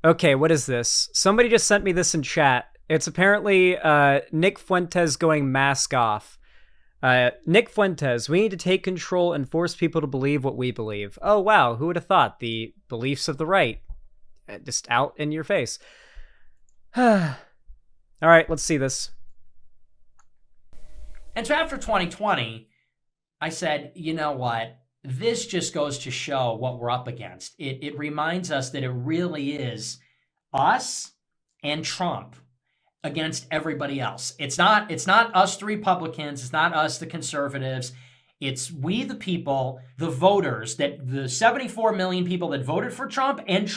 Okay, what is this? Somebody just sent me this in chat. It's apparently Nick Fuentes going mask off. Nick Fuentes, we need to take control and force people to believe what we believe. Oh, wow. Who would have thought? The beliefs of the right. Just out in your face. All right, let's see this. And so after 2020, I said, you know what? This just goes to show what we're up against. It reminds us that it really is us and Trump against everybody else. It's not us, the Republicans. It's not us, the conservatives. It's we, the people, the voters, that the 74 million people that voted for Trump, and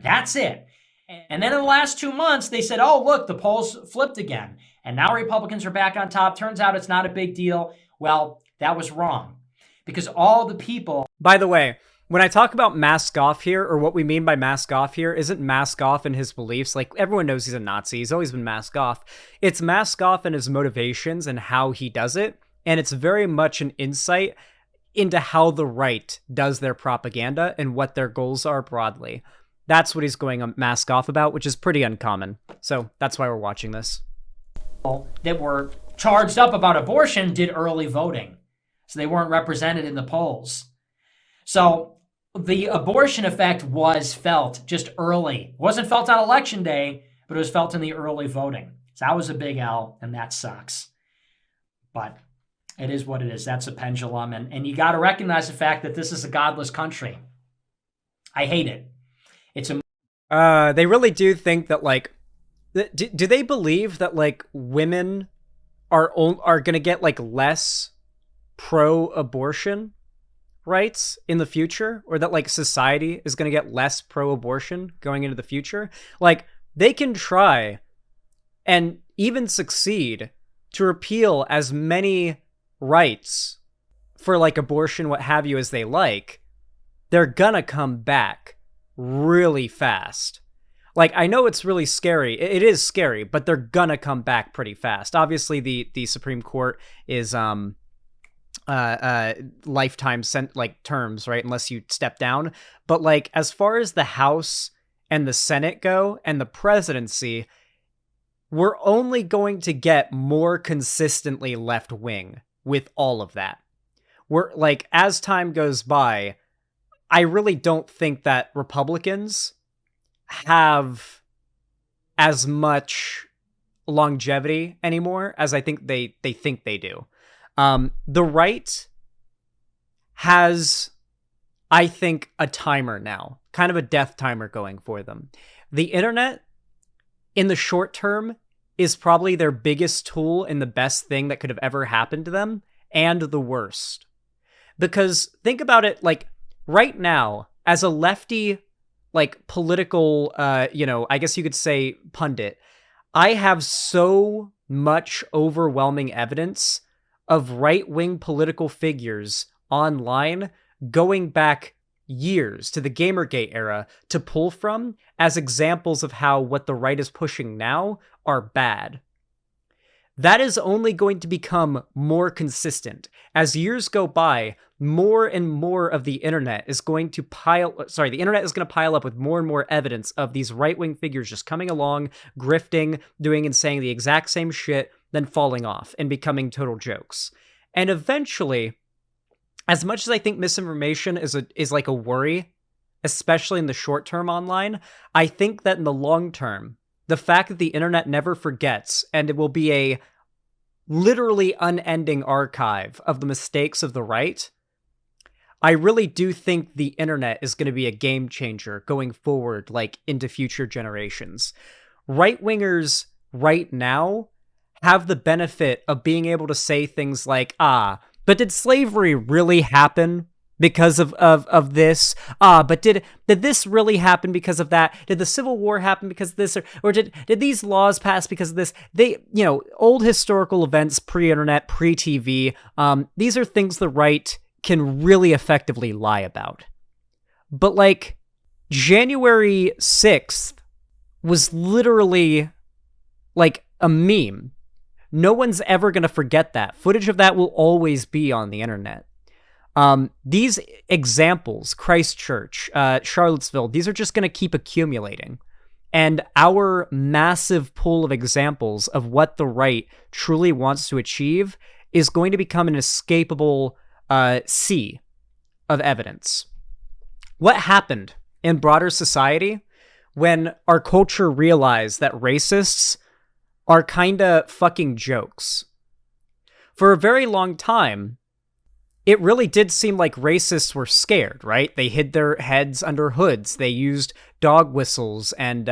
that's it. And then in the last 2 months, they said, oh, look, the polls flipped again. And now Republicans are back on top. Turns out it's not a big deal. Well, that was wrong. Because all the people... By the way, when I talk about mask off here, or what we mean by mask off here, isn't mask off in his beliefs. Like, everyone knows he's a Nazi. He's always been mask off. It's mask off in his motivations and how he does it. And it's very much an insight into how the right does their propaganda and what their goals are broadly. That's what he's going mask off about, which is pretty uncommon. So that's why we're watching this. That were charged up about abortion did early voting. So they weren't represented in the polls. So the abortion effect was felt just early. It wasn't felt on election day, but it was felt in the early voting. So that was a big L, and that sucks. But it is what it is. That's a pendulum. And you got to recognize the fact that this is a godless country. I hate it. It's a... They really do think that, like... Do they believe that, like, women are going to get, like, less pro-abortion rights in the future, or that, like, society is going to get less pro-abortion going into the future? Like, they can try and even succeed to repeal as many rights for, like, abortion, what have you, as they like. They're gonna come back really fast. Like, I know it's really scary. It is scary, but they're gonna come back pretty fast. Obviously, the Supreme Court is lifetime terms, right? Unless you step down. But, like, as far as the House and the Senate go, and the presidency, we're only going to get more consistently left wing with all of that. We're, like, as time goes by, I really don't think that Republicans have as much longevity anymore as I think they think they do. The right has, I think, a timer now, kind of a death timer going for them. The internet, in the short term, is probably their biggest tool and the best thing that could have ever happened to them, and the worst. Because think about it, like, right now, as a lefty, like, political, I guess you could say pundit, I have so much overwhelming evidence of right-wing political figures online going back years to the Gamergate era to pull from as examples of how what the right is pushing now are bad. That is only going to become more consistent. As years go by, more and more of the internet is going to pile up with more and more evidence of these right-wing figures just coming along, grifting, doing and saying the exact same shit, then falling off and becoming total jokes. And eventually, as much as I think misinformation is like a worry, especially in the short term online, I think that in the long term, the fact that the internet never forgets, and it will be a literally unending archive of the mistakes of the right, I really do think the internet is going to be a game changer going forward, like, into future generations. Right-wingers right now have the benefit of being able to say things like, but did slavery really happen because of this? But did this really happen because of that? Did the Civil War happen because of this? Or did these laws pass because of this? They, old historical events, pre-internet, pre-TV, these are things the right can really effectively lie about. But, like, January 6th was literally, like, a meme. No one's ever going to forget that. Footage of that will always be on the internet. These examples, Christchurch, Charlottesville, these are just going to keep accumulating. And our massive pool of examples of what the right truly wants to achieve is going to become an escapable sea of evidence. What happened in broader society when our culture realized that racists are kind of fucking jokes? For a very long time, it really did seem like racists were scared, right? They hid their heads under hoods. They used dog whistles, and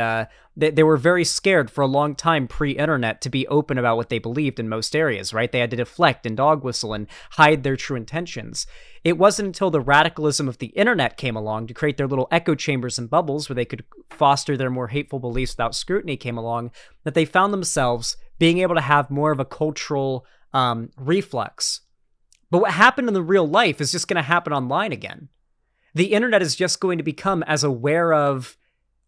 they were very scared for a long time pre-internet to be open about what they believed in most areas, right? They had to deflect and dog whistle and hide their true intentions. It wasn't until the radicalism of the internet came along to create their little echo chambers and bubbles where they could foster their more hateful beliefs without scrutiny came along that they found themselves being able to have more of a cultural reflex. But what happened in the real life is just going to happen online again. The internet is just going to become as aware of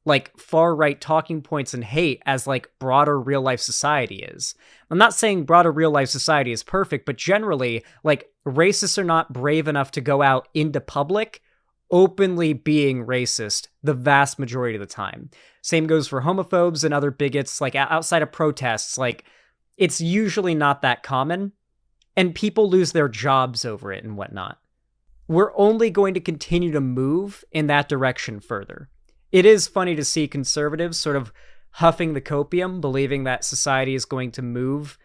like far right talking points and hate as like broader real life society is. I'm not saying broader real life society is perfect, but generally, like racists are not brave enough to go out into public openly being racist the vast majority of the time. Same goes for homophobes and other bigots, like outside of protests, like it's usually not that common. And people lose their jobs over it and whatnot. We're only going to continue to move in that direction further. It is funny to see conservatives sort of huffing the copium, believing that society is going to move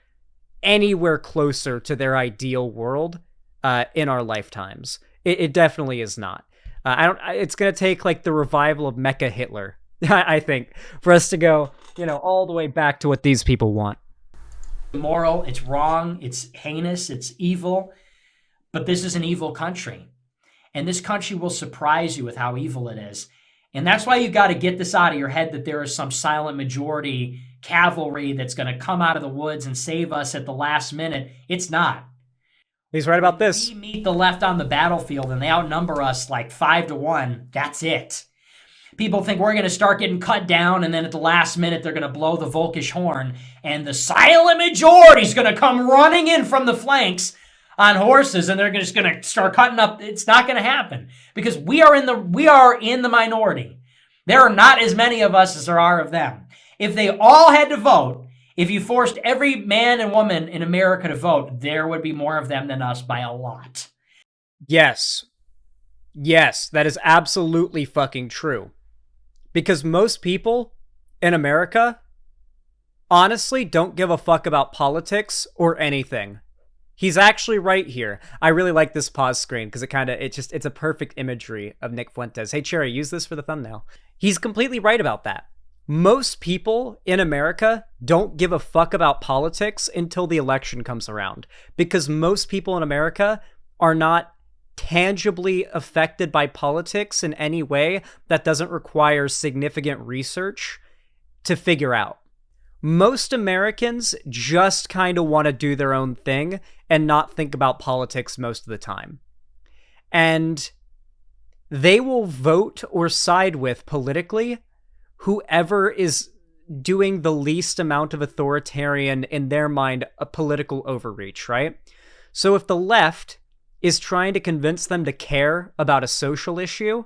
anywhere closer to their ideal world in our lifetimes. It definitely is not. It's going to take like the revival of Mecha Hitler, I think, for us to go, all the way back to what these people want. Immoral, it's wrong, it's heinous, it's evil, but this is an evil country. And this country will surprise you with how evil it is. And that's why you got to get this out of your head that there is some silent majority cavalry that's going to come out of the woods and save us at the last minute. It's not. He's right about this. We meet the left on the battlefield and they outnumber us like 5-1. That's it. People think we're going to start getting cut down, and then at the last minute, they're going to blow the Volkish horn, and the silent majority is going to come running in from the flanks on horses, and they're just going to start cutting up. It's not going to happen because we are in the minority. There are not as many of us as there are of them. If they all had to vote, if you forced every man and woman in America to vote, there would be more of them than us by a lot. Yes, that is absolutely fucking true. Because most people in America honestly don't give a fuck about politics or anything. He's actually right here. I really like this pause screen because it's a perfect imagery of Nick Fuentes. Hey, Cherry, use this for the thumbnail. He's completely right about that. Most people in America don't give a fuck about politics until the election comes around because most people in America are not tangibly affected by politics in any way that doesn't require significant research to figure out. Most Americans just kind of want to do their own thing and not think about politics most of the time. And they will vote or side with politically whoever is doing the least amount of authoritarian, in their mind, a political overreach, right? So if the left is trying to convince them to care about a social issue,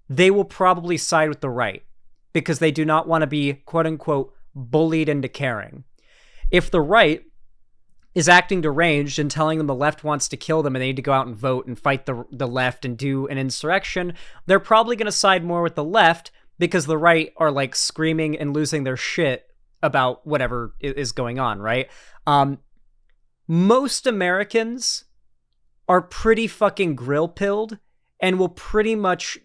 they will probably side with the right because they do not want to be, quote unquote, bullied into caring. If the right is acting deranged and telling them the left wants to kill them and they need to go out and vote and fight the left and do an insurrection, they're probably going to side more with the left because the right are like screaming and losing their shit about whatever is going on, right? Most Americans are pretty fucking grill-pilled and will pretty much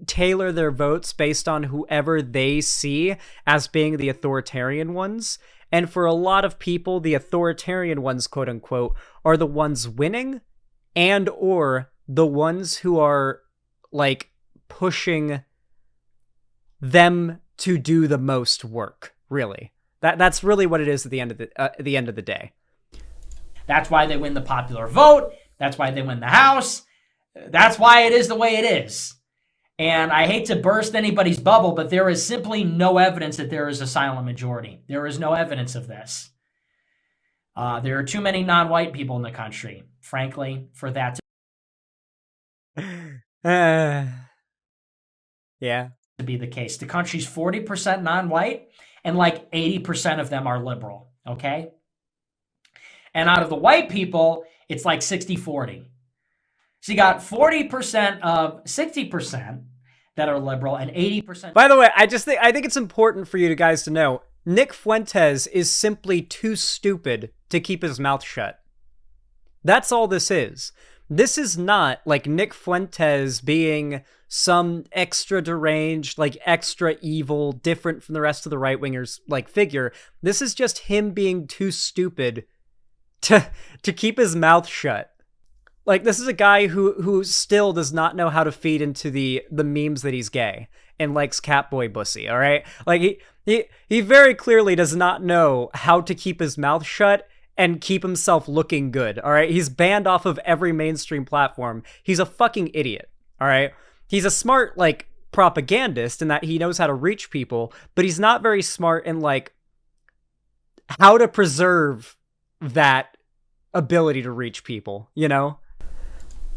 tailor their votes based on whoever they see as being the authoritarian ones. And for a lot of people, the authoritarian ones, quote unquote, are the ones winning and or the ones who are like pushing them to do the most work, really. That's really what it is at the end of the day. That's why they win the popular vote. That's why they win the House. That's why it is the way it is. And I hate to burst anybody's bubble, but there is simply no evidence that there is a silent majority. There is no evidence of this. There are too many non-white people in the country, frankly, for that to... Yeah. to be the case. The country's 40% non-white, and like 80% of them are liberal, okay? And out of the white people, it's like 60-40. So you got 40% of 60% that are liberal and 80%. By the way, I think it's important for you guys to know Nick Fuentes is simply too stupid to keep his mouth shut. That's all this is. This is not like Nick Fuentes being some extra deranged, like extra evil, different from the rest of the right-wingers like figure. This is just him being too stupid to keep his mouth shut. Like, this is a guy who still does not know how to feed into the memes that he's gay and likes Catboy Bussy, all right? Like, he very clearly does not know how to keep his mouth shut and keep himself looking good, all right? He's banned off of every mainstream platform. He's a fucking idiot, all right? He's a smart, like, propagandist in that he knows how to reach people, but he's not very smart in, like, how to preserve that ability to reach people, you know?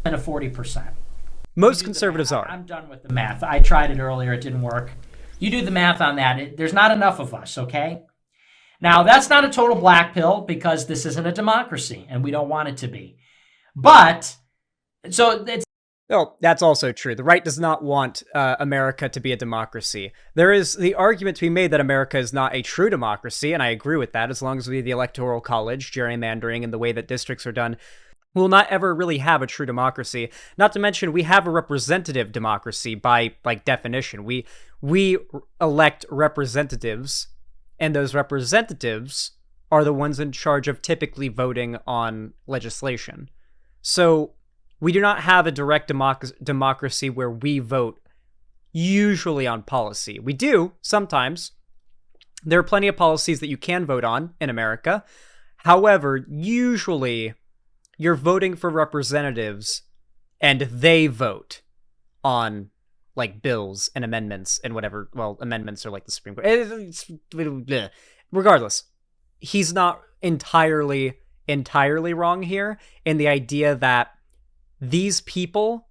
And a 40%. Most conservatives are. I'm done with the math. I tried it earlier. It didn't work. You do the math on that. There's not enough of us, okay? Now, that's not a total black pill because this isn't a democracy and we don't want it to be. But, so it's... Oh, that's also true. The right does not want America to be a democracy. There is the argument to be made that America is not a true democracy, and I agree with that, as long as we have the Electoral College, gerrymandering, and the way that districts are done. We'll not ever really have a true democracy. Not to mention, we have a representative democracy by, like, definition. We elect representatives, and those representatives are the ones in charge of typically voting on legislation. So we do not have a direct democracy where we vote usually on policy. We do sometimes. There are plenty of policies that you can vote on in America. However, usually you're voting for representatives and they vote on, like, bills and amendments and whatever. Well, amendments are like the Supreme Court. Regardless, he's not entirely wrong here in the idea that these people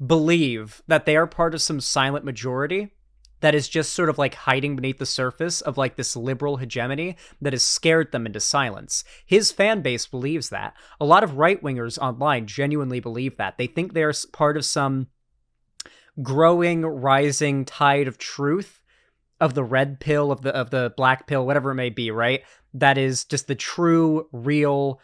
believe that they are part of some silent majority that is just sort of like hiding beneath the surface of like this liberal hegemony that has scared them into silence. His fan base believes that. A lot of right-wingers online genuinely believe that. They think they're part of some growing, rising tide of truth, of the red pill, of the black pill, whatever it may be, right? That is just the true, real,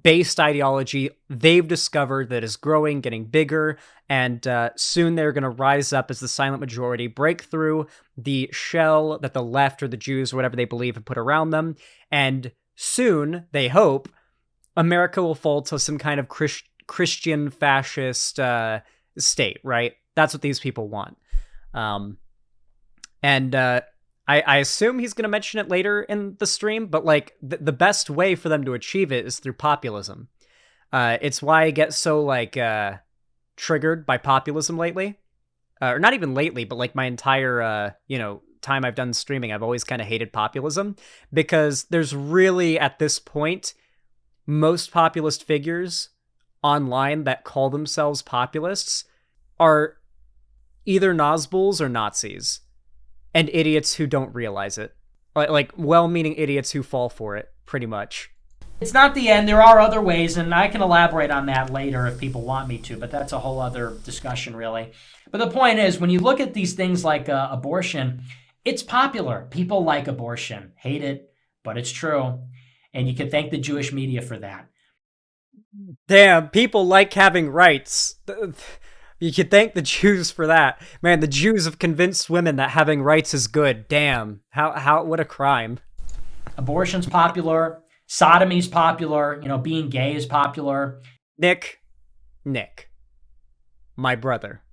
based ideology they've discovered that is growing, getting bigger, and soon they're going to rise up as the silent majority, break through the shell that the left or the Jews or whatever they believe have put around them, and soon, they hope, America will fall to some kind of Christian fascist state, right? That's what these people want. I assume he's going to mention it later in the stream, but like the best way for them to achieve it is through populism. It's why I get so like triggered by populism lately, or not even lately, but like my entire time I've done streaming, I've always kind of hated populism because there's really at this point most populist figures online that call themselves populists are either Nazguls or Nazis. And idiots who don't realize it. Like well-meaning idiots who fall for it, pretty much. It's not the end. There are other ways, and I can elaborate on that later if people want me to, but that's a whole other discussion, really. But the point is, when you look at these things like abortion, it's popular. People like abortion. Hate it, but it's true. And you can thank the Jewish media for that. Damn, people like having rights. You could thank the Jews for that. Man, the Jews have convinced women that having rights is good. Damn. What a crime. Abortion's popular. Sodomy's popular. Being gay is popular. Nick, my brother,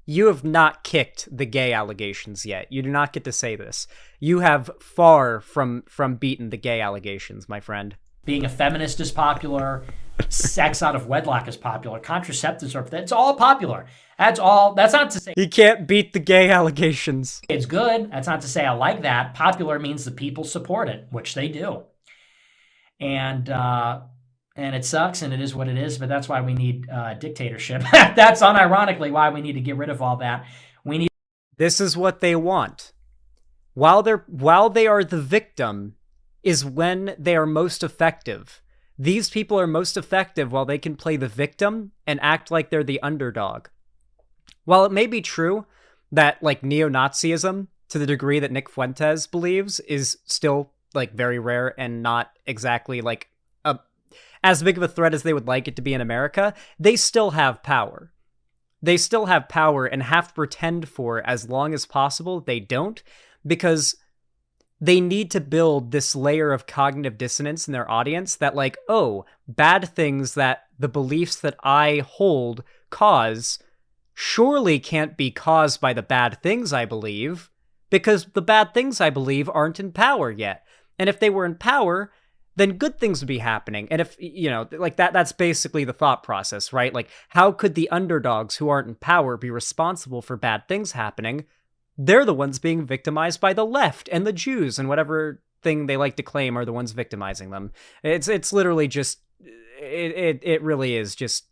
you have not kicked the gay allegations yet. You do not get to say this. You have far from beaten the gay allegations, my friend. Being a feminist is popular. Sex out of wedlock is popular. Contraceptives it's all popular. That's not to say he can't beat the gay allegations. It's good. That's not to say I like that. Popular means the people support it, which they do. And it sucks and it is what it is, but that's why we need dictatorship. That's unironically why we need to get rid of all that. We need This is what they want. While they are the victim is when they are most effective. These people are most effective while they can play the victim and act like they're the underdog. While it may be true that like neo-Nazism, to the degree that Nick Fuentes believes, is still like very rare and not exactly like as big of a threat as they would like it to be in America, they still have power. They still have power and have to pretend for as long as possible they don't, because they need to build this layer of cognitive dissonance in their audience that like, oh, bad things that the beliefs that I hold cause surely can't be caused by the bad things I believe, because the bad things I believe aren't in power yet. And if they were in power, then good things would be happening. And if, you know, like that's basically the thought process, right? Like, how could the underdogs who aren't in power be responsible for bad things happening? They're the ones being victimized by the left and the Jews and whatever thing they like to claim are the ones victimizing them. It's literally just, it really is just,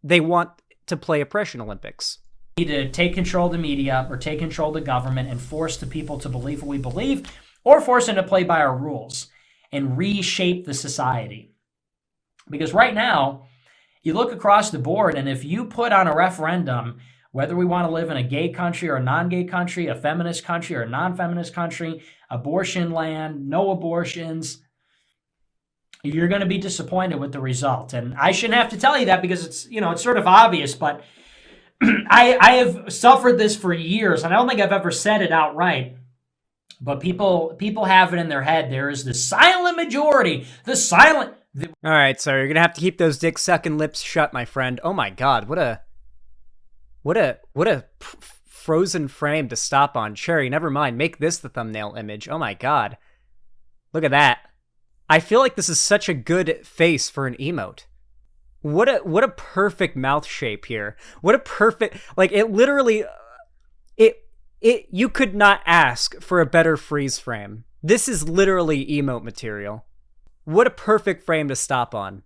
they want to play oppression Olympics. We need to take control of the media or take control of the government and force the people to believe what we believe, or force them to play by our rules and reshape the society. Because right now, you look across the board, and if you put on a referendum whether we want to live in a gay country or a non-gay country, a feminist country or a non-feminist country, abortion land, no abortions, you're going to be disappointed with the result. And I shouldn't have to tell you that because it's, you know, it's sort of obvious, but I have suffered this for years, and I don't think I've ever said it outright. But people have it in their head. There is the silent majority, All right, so you're going to have to keep those dick-sucking lips shut, my friend. Oh my god, what a frozen frame to stop on. Cherry, never mind. Make this the thumbnail image. Oh my god. Look at that. I feel like this is such a good face for an emote. What a perfect mouth shape here. What a perfect, like, it literally, you could not ask for a better freeze frame. This is literally emote material. What a perfect frame to stop on.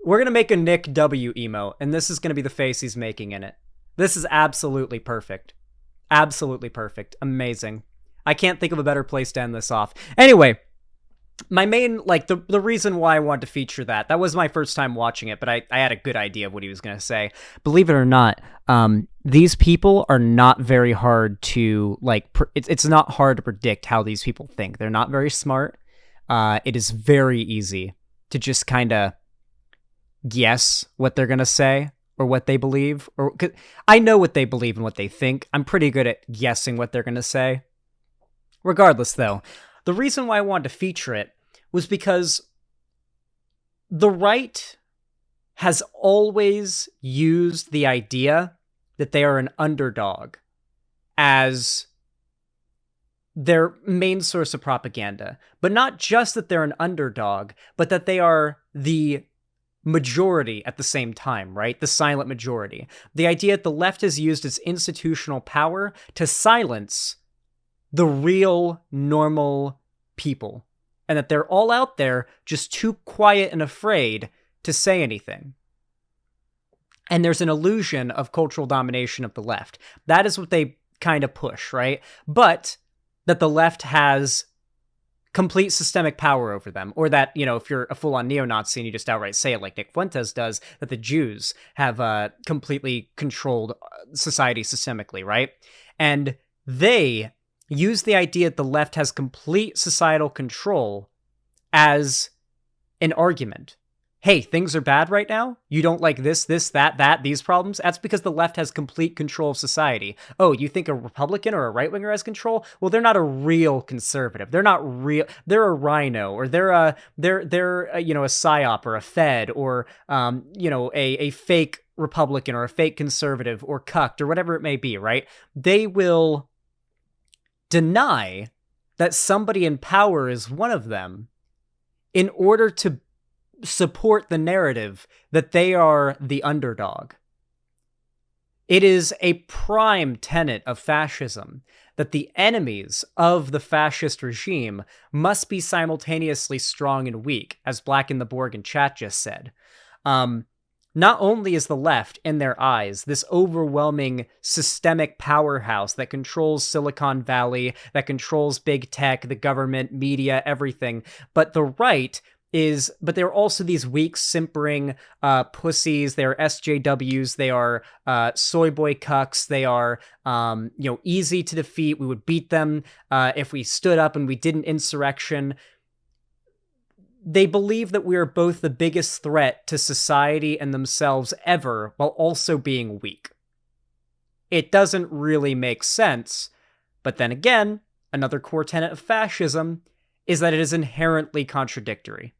We're going to make a Nick W emote, and this is going to be the face he's making in it. This is absolutely perfect. Absolutely perfect. Amazing. I can't think of a better place to end this off. Anyway, my main, like, the reason why I wanted to feature that was my first time watching it, but I had a good idea of what he was going to say. Believe it or not, these people are not very hard to, like, it's not hard to predict how these people think. They're not very smart. It is very easy to just kind of guess what they're going to say or what they believe. Or 'cause I know what they believe and what they think. I'm pretty good at guessing what they're going to say. Regardless, though, the reason why I wanted to feature it was because the right has always used the idea that they are an underdog as their main source of propaganda. But not just that they're an underdog, but that they are the majority at the same time, right? The silent majority. The idea that the left has used its institutional power to silence the real, normal people, and that they're all out there just too quiet and afraid to say anything. And there's an illusion of cultural domination of the left. That is what they kind of push, right? But that the left has complete systemic power over them, or that, you know, if you're a full-on neo-Nazi and you just outright say it like Nick Fuentes does, that the Jews have completely controlled society systemically, right? And they use the idea that the left has complete societal control as an argument. Hey, things are bad right now? You don't like this, that, these problems? That's because the left has complete control of society. Oh, you think a Republican or a right-winger has control? Well, they're not a real conservative. They're not real. They're a rhino, or they're a psyop or a Fed, or a fake Republican or a fake conservative or cucked or whatever it may be, right? They will deny that somebody in power is one of them in order to support the narrative that they are the underdog. It is a prime tenet of fascism that the enemies of the fascist regime must be simultaneously strong and weak, as Black in the Borg in chat just said. Not only is the left, in their eyes, this overwhelming systemic powerhouse that controls Silicon Valley, that controls big tech, the government, media, everything, but the right but they're also these weak, simpering pussies. They're SJWs. They are soy boy cucks. They are, easy to defeat. We would beat them if we stood up and we did an insurrection. They believe that we are both the biggest threat to society and themselves ever, while also being weak. It doesn't really make sense, but then again, another core tenet of fascism is that it is inherently contradictory,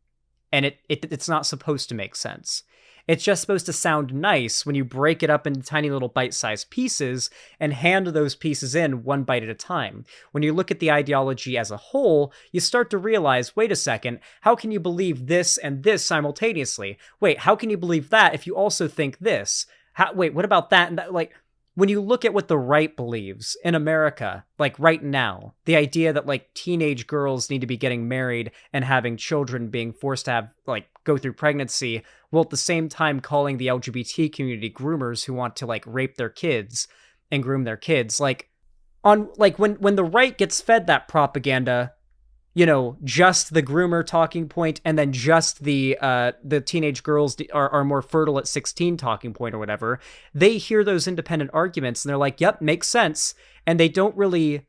and it's not supposed to make sense. It's just supposed to sound nice when you break it up into tiny little bite-sized pieces and hand those pieces in one bite at a time. When you look at the ideology as a whole, you start to realize, wait a second, how can you believe this and this simultaneously? Wait, how can you believe that if you also think this? Wait, what about that and that? Like, when you look at what the right believes in America, like right now, the idea that like teenage girls need to be getting married and having children, being forced to have like go through pregnancy, while at the same time calling the LGBT community groomers who want to like rape their kids and groom their kids, like when the right gets fed that propaganda, just the groomer talking point, and then just the teenage girls are more fertile at 16 talking point or whatever, they hear those independent arguments and they're like, yep, makes sense. And they don't really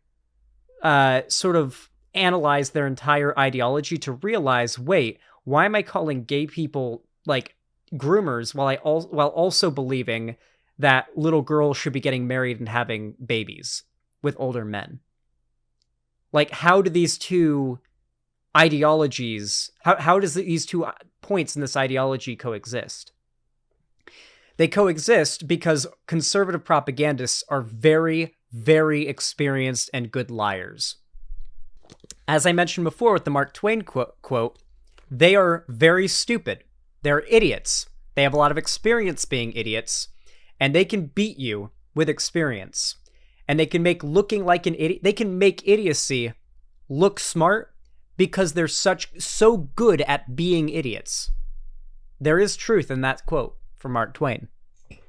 sort of analyze their entire ideology to realize, wait, why am I calling gay people like groomers while also believing that little girls should be getting married and having babies with older men? Like, how do these two ideologies, how does these two points in this ideology coexist? They coexist because conservative propagandists are very, very experienced and good liars. As I mentioned before with the Mark Twain quote, they are very stupid. They're idiots. They have a lot of experience being idiots, and they can beat you with experience. And they can make looking like an idiot, they can make idiocy look smart because they're so good at being idiots. There is truth in that quote from Mark Twain. And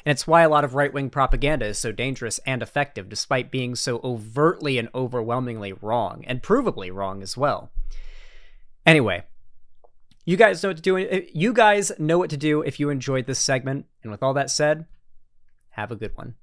it's why a lot of right-wing propaganda is so dangerous and effective, despite being so overtly and overwhelmingly wrong, and provably wrong as well. Anyway, you guys know what to do. You guys know what to do if you enjoyed this segment. And with all that said, have a good one.